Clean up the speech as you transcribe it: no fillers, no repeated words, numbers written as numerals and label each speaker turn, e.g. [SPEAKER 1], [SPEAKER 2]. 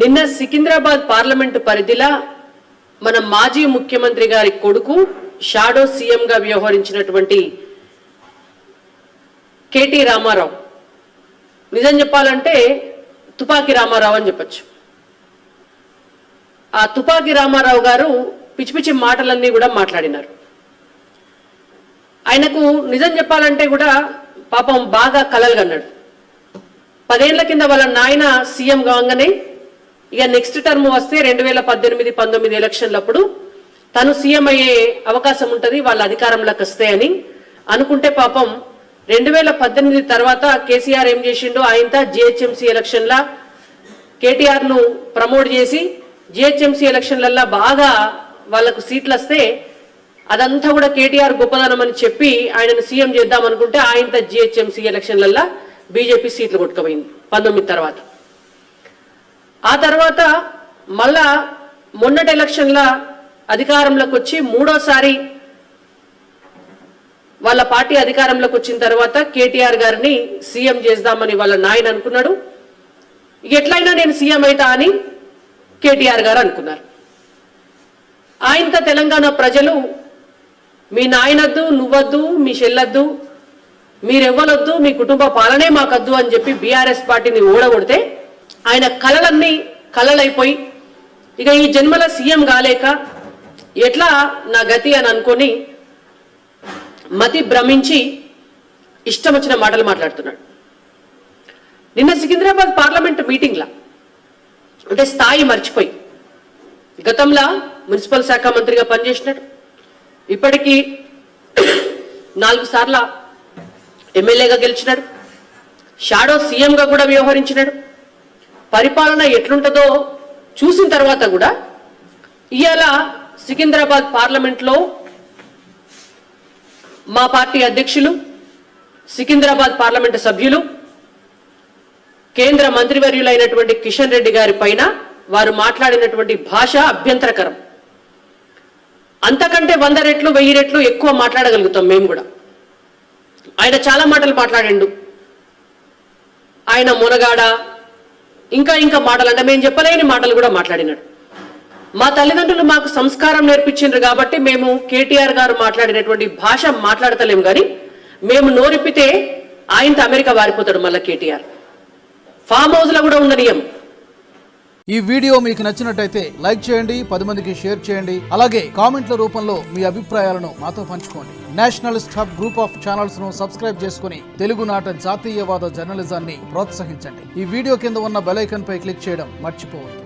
[SPEAKER 1] నిన్న సికింద్రాబాద్ పార్లమెంటు పరిధిలో మన మాజీ ముఖ్యమంత్రి గారి కొడుకు షాడో సీఎం గా వ్యవహరించినటువంటి కేటీ రామారావు, నిజం చెప్పాలంటే తుపాకీ రామారావు అని చెప్పచ్చు. ఆ తుపాకీ రామారావు గారు పిచ్చి పిచ్చి మాటలన్నీ కూడా మాట్లాడినారు. ఆయనకు నిజం చెప్పాలంటే కూడా పాపం బాగా కలలు కన్నాడు. 10 ఏళ్ల కింద వాళ్ళ నాయన సీఎం కాగానే ఇక నెక్స్ట్ టర్మ్ వస్తే 2018-19 ఎలక్షన్లప్పుడు తను సీఎం అయ్యే అవకాశం ఉంటుంది, వాళ్ళ అధికారంలోకి వస్తే అని అనుకుంటే పాపం 2018 తర్వాత కేసీఆర్ ఏం చేసిండో, ఆయనతో జిహెచ్ఎంసీ ఎలక్షన్ల కేటీఆర్ ను ప్రమోట్ చేసి జిహెచ్ఎంసీ ఎలక్షన్లల్లో బాగా వాళ్ళకు సీట్లు వస్తే అదంతా కూడా కేటీఆర్ గొప్పదనం అని చెప్పి ఆయనను సీఎం చేద్దాం అనుకుంటే ఆయనతో జిహెచ్ఎంసీ ఎలక్షన్లల్లో బీజేపీ సీట్లు కొట్టుకుపోయింది 19 తర్వాత. ఆ తర్వాత మళ్ళా మొన్నటి ఎలక్షన్ల అధికారంలోకి వచ్చి మూడోసారి వాళ్ళ పార్టీ అధికారంలోకి వచ్చిన తర్వాత కేటీఆర్ గారిని సీఎం చేద్దామని వాళ్ళ నాయన అనుకున్నాడు. ఎట్లయినా నేను సీఎం అవుతా అని కేటీఆర్ గారు అనుకున్నారు. ఆయనతో తెలంగాణ ప్రజలు మీ నాయనద్దు, నువ్వద్దు, మీ చెల్లద్దు, మీరెవ్వలొద్దు, మీ కుటుంబ పాలనే మాకద్దు అని చెప్పి బీఆర్ఎస్ పార్టీని ఓడగొడితే ఆయన కలలన్నీ కలలైపోయి ఇక ఈ జన్మల సీఎం కాలేక ఎట్లా నా గతి అని అనుకొని మతి భ్రమించి ఇష్టం వచ్చిన మాటలు మాట్లాడుతున్నాడు. నిన్న సికింద్రాబాద్ పార్లమెంట్ మీటింగ్లా అంటే స్థాయి మర్చిపోయి, గతంలో మున్సిపల్ శాఖ మంత్రిగా పనిచేసినాడు, ఇప్పటికీ 4 సార్ల ఎమ్మెల్యేగా గెలిచినాడు, షాడో సీఎంగా కూడా వ్యవహరించినాడు. పరిపాలన ఎట్లుంటుందో చూసిన తర్వాత కూడా ఇవాళ సికింద్రాబాద్ పార్లమెంట్లో మా పార్టీ అధ్యక్షులు, సికింద్రాబాద్ పార్లమెంటు సభ్యులు, కేంద్ర మంత్రివర్యులైనటువంటి కిషన్ రెడ్డి గారి పైన వారు మాట్లాడినటువంటి భాష అభ్యంతరకరం. అంతకంటే 100 రెట్లు 1000 రెట్లు ఎక్కువ మాట్లాడగలుగుతాం మేము కూడా. ఆయన చాలా మాటలు మాట్లాడిండు. ఆయన మునగాడ ఇంకా మాటలు అంటే మేము చెప్పలేని మాటలు కూడా మాట్లాడినాడు. మా తల్లిదండ్రులు మాకు సంస్కారం నేర్పించిండ్రు కాబట్టి మేము కేటీఆర్ గారు మాట్లాడినటువంటి భాష మాట్లాడతలేము, కానీ మేము నోరిప్పితే ఆయనతో అమెరికా వారిపోతాడు మళ్ళీ కేటీఆర్. ఫామ్ హౌస్ లో కూడా ఉండనియం.
[SPEAKER 2] ఈ వీడియో మీకు నచ్చినట్టయితే లైక్ చేయండి, 10 మందికి షేర్ చేయండి. అలాగే కామెంట్ల రూపంలో మీ అభిప్రాయాలను మాతో పంచుకోండి. Nationalist hub group of channels ను సబ్స్క్రైబ్ చేసుకుని తెలుగునాట జాతీయవాద జర్నలిజాన్ని ప్రోత్సహించండి. ఈ వీడియో కింద ఉన్న బెల్ ఐకాన్ పై క్లిక్ చేయడం మర్చిపోవద్దు.